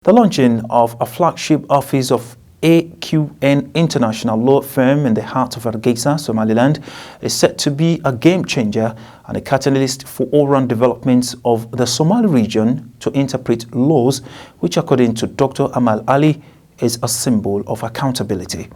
The launching of a flagship office of AQN International Law Firm in the heart of Hargeisa, Somaliland, is set to be a game-changer and a catalyst for all-round developments of the Somali region to interpret laws, which, according to Dr. Amal Ali, is a symbol of accountability.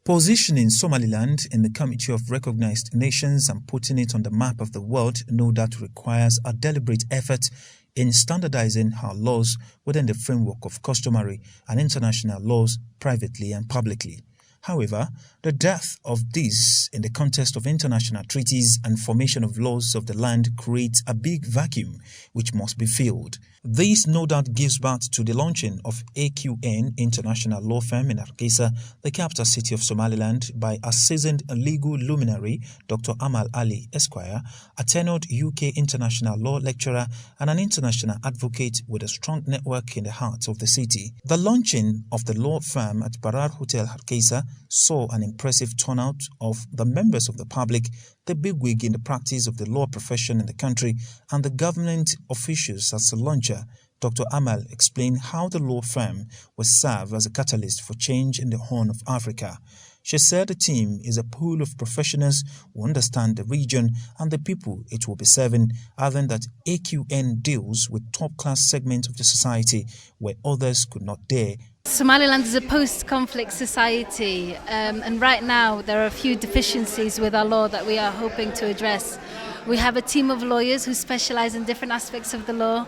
Positioning Somaliland in the Committee of Recognized Nations and putting it on the map of the world no doubt requires a deliberate effort in standardizing our laws within the framework of customary and international laws privately and publicly. However, the depth of this in the context of international treaties and formation of laws of the land creates a big vacuum which must be filled. This no doubt gives birth to the launching of AQN International Law Firm in Hargeisa, the capital city of Somaliland, by a seasoned legal luminary, Dr. Amal Ali Esquire, a tenured UK international law lecturer and an international advocate with a strong network in the heart of the city. The launching of the law firm at Barar Hotel Hargeisa saw an impressive turnout of the members of the public, the bigwig in the practice of the law profession in the country, and the government officials as a launcher. Dr. Amal explained how the law firm will serve as a catalyst for change in the Horn of Africa. She said the team is a pool of professionals who understand the region and the people it will be serving, adding that AQN deals with top-class segments of the society where others could not dare. Somaliland is a post-conflict society, and right now there are a few deficiencies with our law that we are hoping to address. We have a team of lawyers who specialize in different aspects of the law.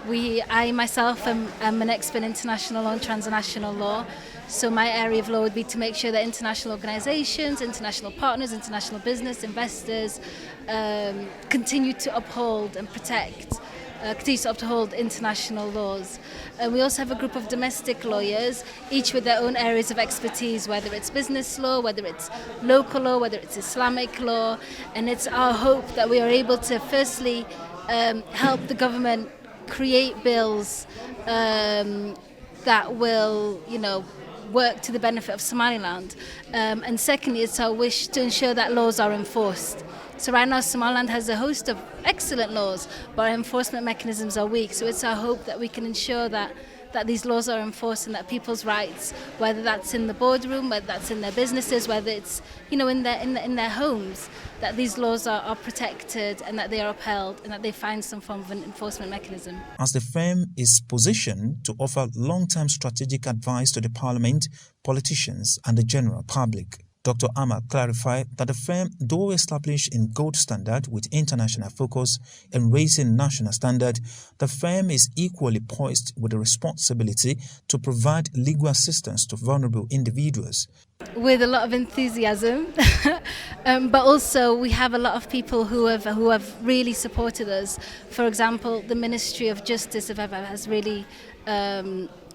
I myself am an expert in international law and transnational law. So my area of law would be to make sure that international organizations, international partners, international business, investors continue to uphold and continue to uphold international laws. We also have a group of domestic lawyers, each with their own areas of expertise, whether it's business law, whether it's local law, whether it's Islamic law. And it's our hope that we are able to firstly help the government create bills that will, work to the benefit of Somaliland. And secondly, it's our wish to ensure that laws are enforced. So right now, Somaliland has a host of excellent laws, but our enforcement mechanisms are weak. So it's our hope that we can ensure that these laws are enforced and that people's rights, whether that's in the boardroom, whether that's in their businesses, whether it's in their homes, that these laws are protected and that they are upheld and that they find some form of an enforcement mechanism. As the firm is positioned to offer long-term strategic advice to the parliament, politicians and the general public, Dr. Amal clarified that the firm, though established in gold standard with international focus and raising national standard, the firm is equally poised with the responsibility to provide legal assistance to vulnerable individuals. With a lot of enthusiasm, but also we have a lot of people who have really supported us. For example, the Ministry of Justice has really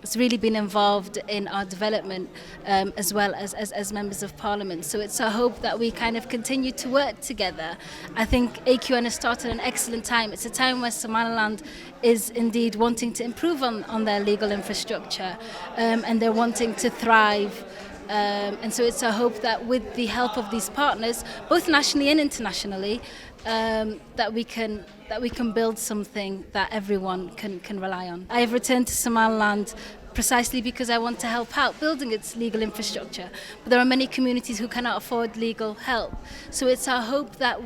it's really been involved in our development as well as members of parliament. So it's our hope that we kind of continue to work together. I think AQN has started an excellent time. It's a time where Somaliland is indeed wanting to improve on their legal infrastructure and they're wanting to thrive. And so it's our hope that with the help of these partners, both nationally and internationally, that we can build something that everyone can rely on. I have returned to Somaliland precisely because I want to help out building its legal infrastructure. But there are many communities who cannot afford legal help. So it's our hope that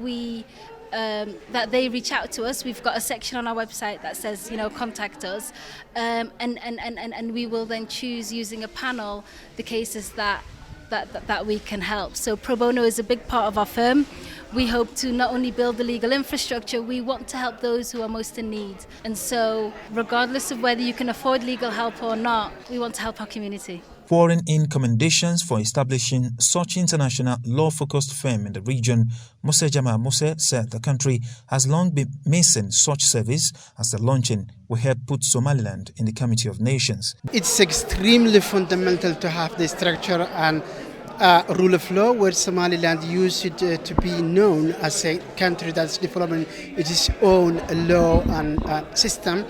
that they reach out to us. We've got a section on our website that says, contact us, and we will then choose, using a panel, the cases that we can help. So pro bono is a big part of our firm. We hope to not only build the legal infrastructure, we want to help those who are most in need. And so regardless of whether you can afford legal help or not, we want to help our community. Pouring in commendations for establishing such international law-focused firm in the region, Mose Jamal Mose said the country has long been missing such service, as the launching will help put Somaliland in the Committee of Nations. It's extremely fundamental to have the structure and rule of law, where Somaliland used to be known as a country that's developing its own law and system.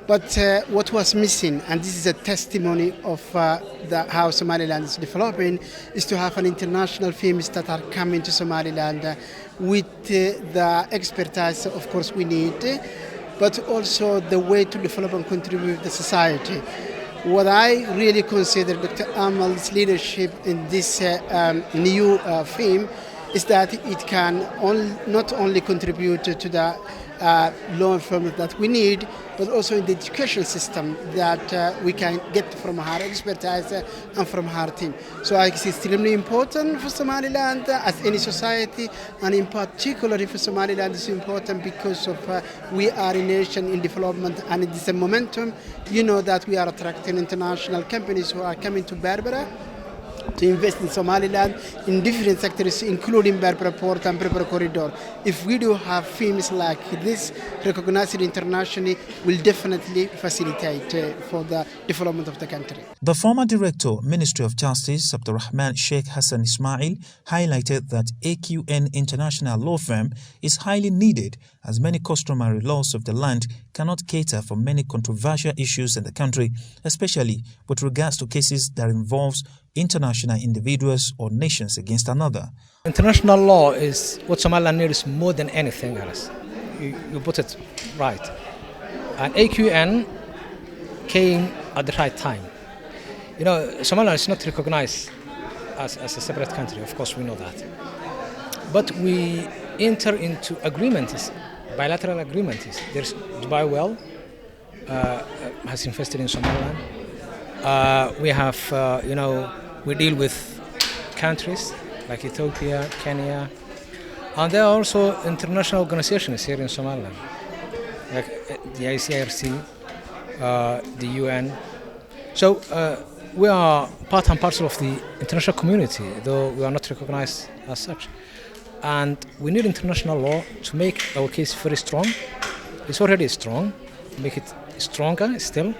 But what was missing, and this is a testimony of how Somaliland is developing, is to have an international firms that are coming to Somaliland with the expertise, of course, we need, but also the way to develop and contribute to the society. What I really consider Dr. Amal's leadership in this new theme is that it can not only contribute to the law enforcement that we need, but also in the education system that we can get from her expertise and from her team. So it's extremely important for Somaliland as any society, and in particular for Somaliland it's important because of we are a nation in development, and it is a momentum. You know that we are attracting international companies who are coming to Berbera to invest in Somaliland in different sectors, including Berbera Port and Berbera Corridor. If we do have themes like this recognized internationally, will definitely facilitate for the development of the country. The former director, Ministry of Justice, Abdurrahman Sheikh Hassan Ismail, highlighted that AQN International Law Firm is highly needed as many customary laws of the land cannot cater for many controversial issues in the country, especially with regards to cases that involves international individuals or nations against another. International law is what Somaliland needs more than anything else. You put it right. And AQN came at the right time. You know, Somaliland is not recognized as a separate country, of course we know that. But we enter into agreements, bilateral agreements. There's Dubai Well has invested in Somaliland. We have, we deal with countries like Ethiopia, Kenya, and there are also international organizations here in Somaliland, like the ICRC, the UN. So we are part and parcel of the international community, though we are not recognized as such. And we need international law to make our case very strong. It's already strong, make it stronger still.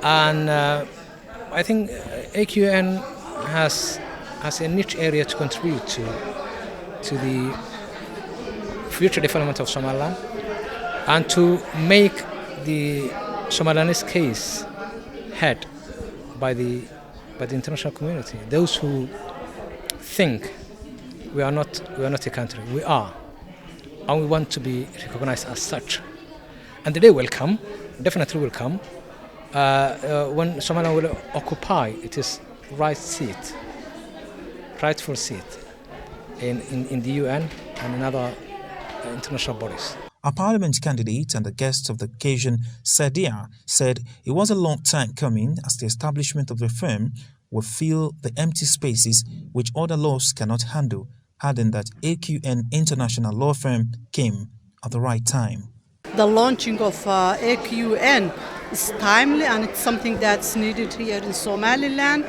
And I think AQN has a niche area to contribute to the future development of Somaliland and to make the Somalilandese case heard by the international community. Those who think we are not a country, we are, and we want to be recognized as such. And the day will come, definitely will come, when Somaliland will occupy its rightful seat in the UN and in other international bodies. A parliament candidate and the guest of the occasion, Sadia, said it was a long time coming as the establishment of the firm will fill the empty spaces which other laws cannot handle, adding that AQN International Law Firm came at the right time. The launching of AQN is timely, and it's something that's needed here in Somaliland,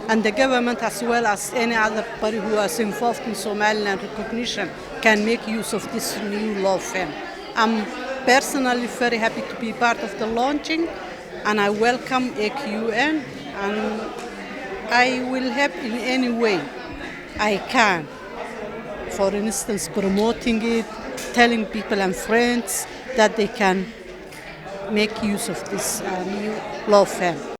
and the government, as well as any other party who is involved in Somaliland recognition, can make use of this new law firm. I'm personally very happy to be part of the launching, and I welcome AQN, and I will help in any way I can. For instance, promoting it, telling people and friends that they can make use of this new law firm.